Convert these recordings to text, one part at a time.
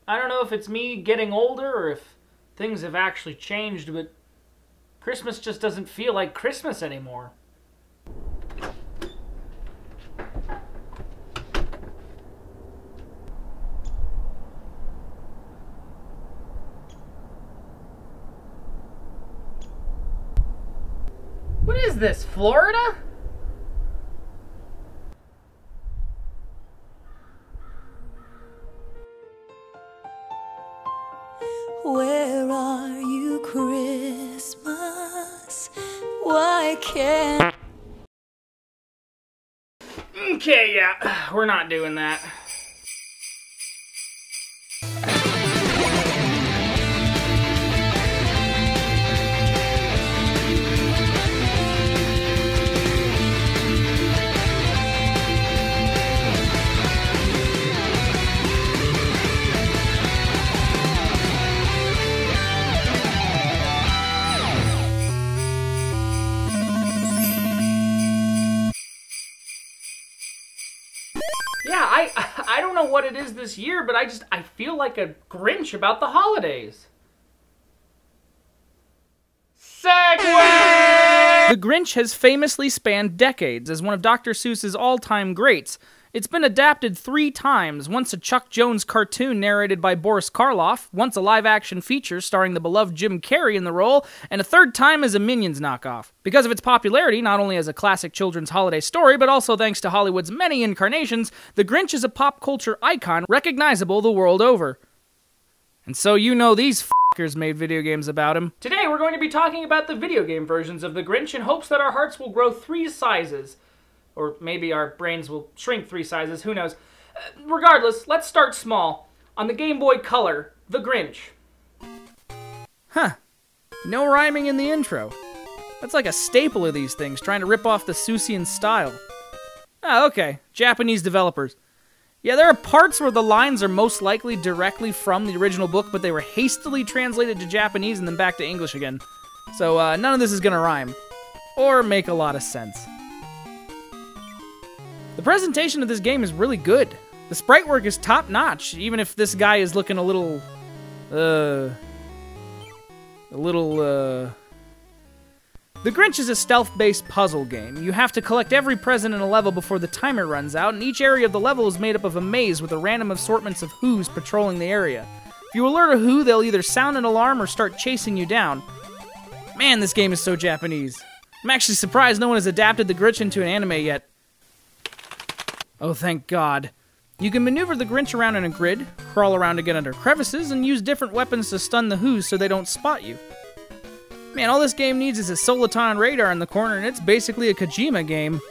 I don't know if it's me getting older or if things have actually changed, but Christmas just doesn't feel like Christmas anymore. What is this, Florida? Where are you, Christmas? Why can't... Okay, yeah, we're not doing that. Yeah, I don't know what it is this year, but I feel like a Grinch about the holidays. Segway! The Grinch has famously spanned decades as one of Dr. Seuss's all-time greats. It's been adapted 3 times, once a Chuck Jones cartoon narrated by Boris Karloff, once a live-action feature starring the beloved Jim Carrey in the role, and a 3rd time as a Minions knockoff. Because of its popularity, not only as a classic children's holiday story, but also thanks to Hollywood's many incarnations, the Grinch is a pop culture icon recognizable the world over. And so you know these f***ers made video games about him. Today we're going to be talking about the video game versions of the Grinch in hopes that our hearts will grow 3 sizes. Or maybe our brains will shrink 3 sizes, who knows. Regardless, let's start small. On the Game Boy Color, The Grinch. Huh. No rhyming in the intro. That's like a staple of these things, trying to rip off the Seussian style. Ah, okay. Japanese developers. Yeah, there are parts where the lines are most likely directly from the original book, but they were hastily translated to Japanese and then back to English again. So none of this is gonna rhyme. Or make a lot of sense. The presentation of this game is really good. The sprite work is top-notch, even if this guy is looking a little... The Grinch is a stealth-based puzzle game. You have to collect every present in a level before the timer runs out, and each area of the level is made up of a maze with a random assortments of Whos patrolling the area. If you alert a Who, they'll either sound an alarm or start chasing you down. Man, this game is so Japanese. I'm actually surprised no one has adapted the Grinch into an anime yet. Oh, thank God. You can maneuver the Grinch around in a grid, crawl around to get under crevices, and use different weapons to stun the Whos so they don't spot you. Man, all this game needs is a Soliton radar in the corner, and it's basically a Kojima game.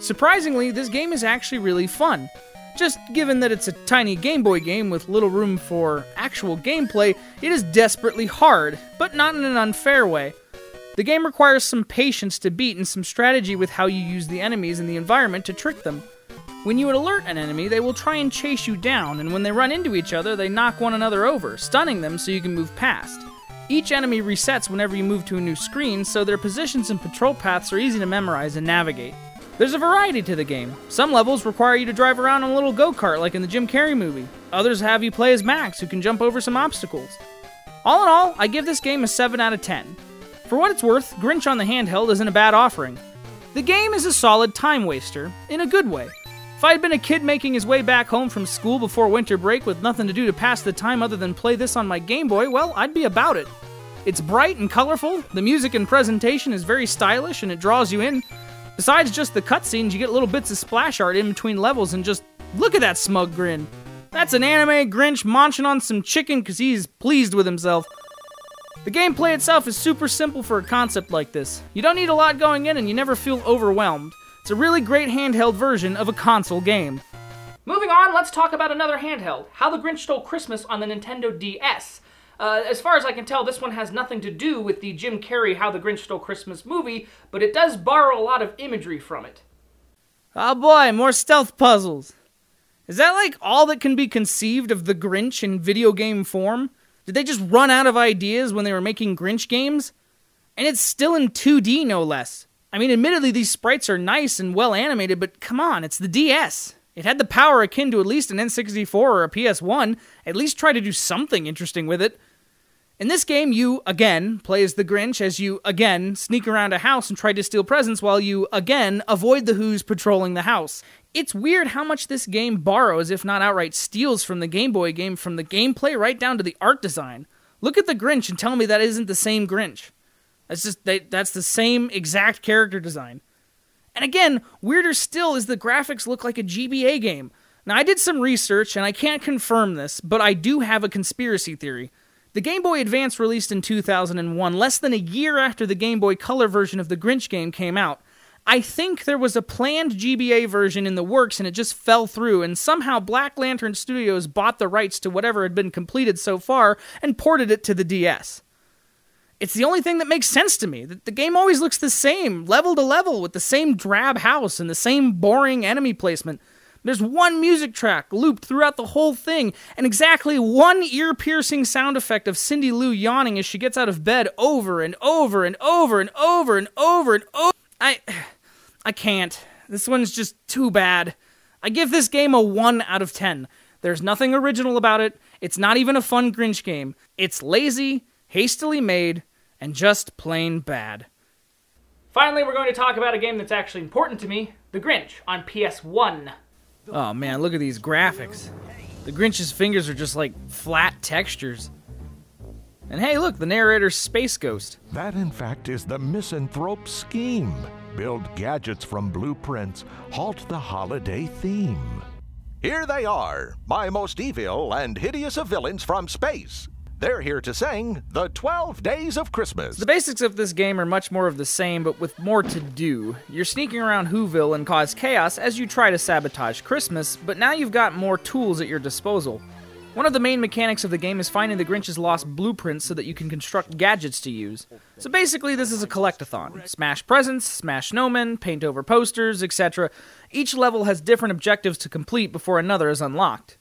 Surprisingly, this game is actually really fun. Just given that it's a tiny Game Boy game with little room for actual gameplay, it is desperately hard, but not in an unfair way. The game requires some patience to beat and some strategy with how you use the enemies and the environment to trick them. When you alert an enemy, they will try and chase you down, and when they run into each other, they knock one another over, stunning them so you can move past. Each enemy resets whenever you move to a new screen, so their positions and patrol paths are easy to memorize and navigate. There's a variety to the game. Some levels require you to drive around on a little go-kart like in the Jim Carrey movie. Others have you play as Max, who can jump over some obstacles. All in all, I give this game a 7 out of 10. For what it's worth, Grinch on the handheld isn't a bad offering. The game is a solid time waster, in a good way. If I had been a kid making his way back home from school before winter break with nothing to do to pass the time other than play this on my Game Boy, well, I'd be about it. It's bright and colorful, the music and presentation is very stylish, and it draws you in. Besides just the cutscenes, you get little bits of splash art in between levels, and just look at that smug grin. That's an anime Grinch munching on some chicken because he's pleased with himself. The gameplay itself is super simple for a concept like this. You don't need a lot going in and you never feel overwhelmed. It's a really great handheld version of a console game. Moving on, let's talk about another handheld, How the Grinch Stole Christmas on the Nintendo DS. As far as I can tell, this one has nothing to do with the Jim Carrey How the Grinch Stole Christmas movie, but it does borrow a lot of imagery from it. Oh boy, more stealth puzzles. Is that like all that can be conceived of the Grinch in video game form? Did they just run out of ideas when they were making Grinch games? And it's still in 2D, no less. I mean, admittedly, these sprites are nice and well animated, but come on, it's the DS. It had the power akin to at least an N64 or a PS1. At least try to do something interesting with it. In this game, you, again, play as the Grinch as you, again, sneak around a house and try to steal presents while you, again, avoid the Who's patrolling the house. It's weird how much this game borrows, if not outright steals, from the Game Boy game, from the gameplay right down to the art design. Look at the Grinch and tell me that isn't the same Grinch. That's the same exact character design. And again, weirder still is the graphics look like a GBA game. Now, I did some research, and I can't confirm this, but I do have a conspiracy theory. The Game Boy Advance released in 2001, less than a year after the Game Boy Color version of the Grinch game came out. I think there was a planned GBA version in the works and it just fell through, and somehow Black Lantern Studios bought the rights to whatever had been completed so far and ported it to the DS. It's the only thing that makes sense to me. The game always looks the same, level to level, with the same drab house and the same boring enemy placement. There's one music track looped throughout the whole thing, and exactly one ear-piercing sound effect of Cindy Lou yawning as she gets out of bed over and over and over and over and over and over. I can't. This one's just too bad. I give this game a 1 out of 10. There's nothing original about it. It's not even a fun Grinch game. It's lazy, hastily made, and just plain bad. Finally, we're going to talk about a game that's actually important to me, The Grinch on PS1. Oh man, look at these graphics. The Grinch's fingers are just like flat textures. And hey, look, the narrator's Space Ghost. That, in fact, is the misanthrope's scheme. Build gadgets from blueprints, halt the holiday theme. Here they are, my most evil and hideous of villains from space. They're here to sing the 12 Days of Christmas. The basics of this game are much more of the same, but with more to do. You're sneaking around Whoville and cause chaos as you try to sabotage Christmas, but now you've got more tools at your disposal. One of the main mechanics of the game is finding the Grinch's lost blueprints so that you can construct gadgets to use. So basically, this is a collect-a-thon. Smash presents, smash snowmen, paint over posters, etc. Each level has different objectives to complete before another is unlocked.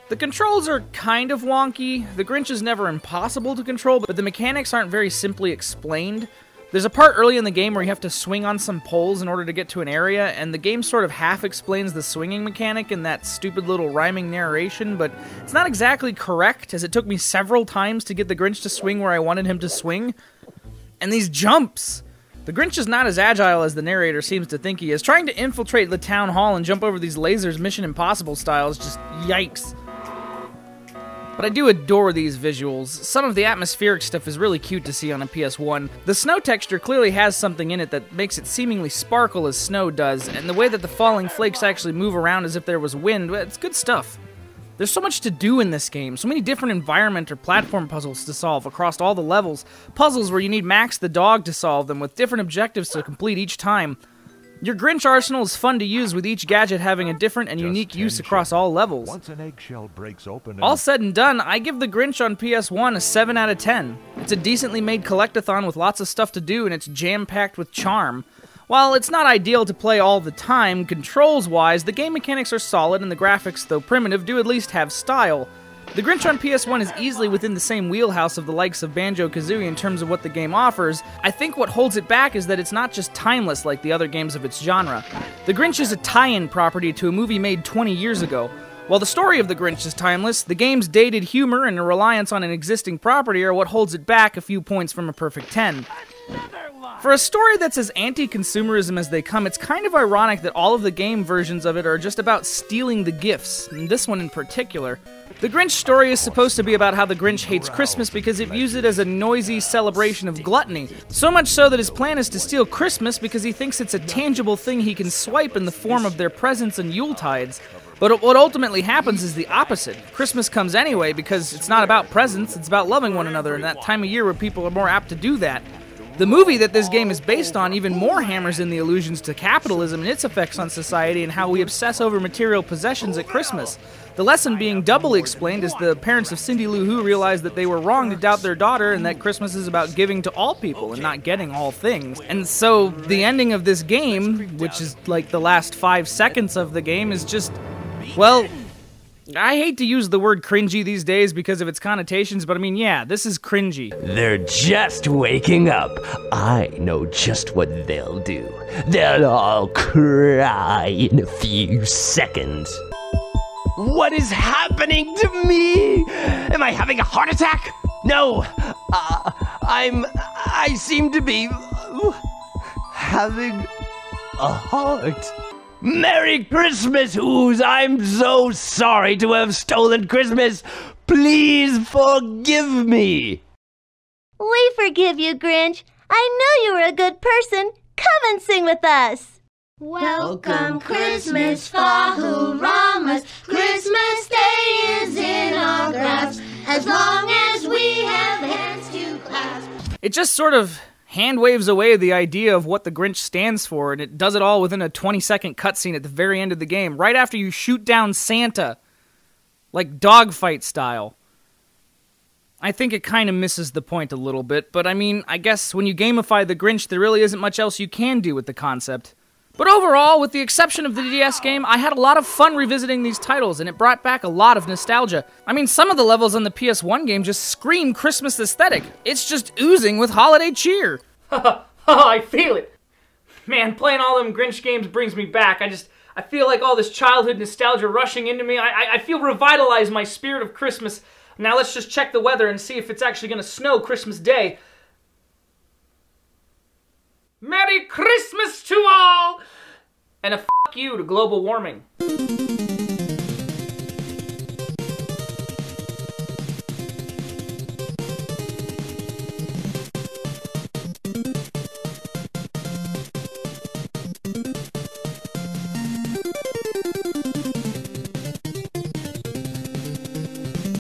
The controls are kind of wonky. The Grinch is never impossible to control, but the mechanics aren't very simply explained. There's a part early in the game where you have to swing on some poles in order to get to an area, and the game sort of half explains the swinging mechanic in that stupid little rhyming narration, but it's not exactly correct, as it took me several times to get the Grinch to swing where I wanted him to swing. And these jumps! The Grinch is not as agile as the narrator seems to think he is. Trying to infiltrate the town hall and jump over these lasers Mission Impossible style is just yikes. But I do adore these visuals. Some of the atmospheric stuff is really cute to see on a PS1. The snow texture clearly has something in it that makes it seemingly sparkle as snow does, and the way that the falling flakes actually move around as if there was wind, it's good stuff. There's so much to do in this game, so many different environment or platform puzzles to solve across all the levels, puzzles where you need Max the dog to solve them with different objectives to complete each time. Your Grinch arsenal is fun to use, with each gadget having a different and unique use across all levels. Once an eggshell breaks open, all said and done, I give the Grinch on PS1 a 7 out of 10. It's a decently made collect-a-thon with lots of stuff to do, and it's jam-packed with charm. While it's not ideal to play all the time, controls-wise, the game mechanics are solid, and the graphics, though primitive, do at least have style. The Grinch on PS1 is easily within the same wheelhouse of the likes of Banjo-Kazooie in terms of what the game offers. I think what holds it back is that it's not just timeless like the other games of its genre. The Grinch is a tie-in property to a movie made 20 years ago. While the story of the Grinch is timeless, the game's dated humor and a reliance on an existing property are what holds it back a few points from a perfect 10. For a story that's as anti-consumerism as they come, it's kind of ironic that all of the game versions of it are just about stealing the gifts, and this one in particular. The Grinch story is supposed to be about how the Grinch hates Christmas because it views it as a noisy celebration of gluttony, so much so that his plan is to steal Christmas because he thinks it's a tangible thing he can swipe in the form of their presents and Yuletides. But what ultimately happens is the opposite. Christmas comes anyway because it's not about presents, it's about loving one another in that time of year where people are more apt to do that. The movie that this game is based on even more hammers in the allusions to capitalism and its effects on society and how we obsess over material possessions at Christmas. The lesson being doubly explained as the parents of Cindy Lou Who realize that they were wrong to doubt their daughter and that Christmas is about giving to all people and not getting all things. And so the ending of this game, which is like the last 5 seconds of the game, is just, well, I hate to use the word cringy these days because of its connotations, but I mean, yeah, this is cringy. They're just waking up. I know just what they'll do. They'll all cry in a few seconds. What is happening to me? Am I having a heart attack? No, I seem to be having a heart. Merry Christmas, Who's! I'm so sorry to have stolen Christmas. Please forgive me. We forgive you, Grinch. I know you were a good person. Come and sing with us. Welcome Christmas, Fahuramas. Christmas Day is in our grasp, as long as we have hands to clasp. It just sort of hand waves away the idea of what the Grinch stands for, and it does it all within a 20-second cutscene at the very end of the game, right after you shoot down Santa, like dogfight style. I think it kind of misses the point a little bit, but I mean, I guess when you gamify the Grinch, there really isn't much else you can do with the concept. But overall, with the exception of the DS game, I had a lot of fun revisiting these titles, and it brought back a lot of nostalgia. I mean, some of the levels on the PS1 game just scream Christmas aesthetic. It's just oozing with holiday cheer. I feel it. Man, playing all them Grinch games brings me back. I feel like all this childhood nostalgia rushing into me. I feel revitalized, my spirit of Christmas. Now let's just check the weather and see if it's actually going to snow Christmas Day. Merry Christmas to all! And a f*** you to global warming.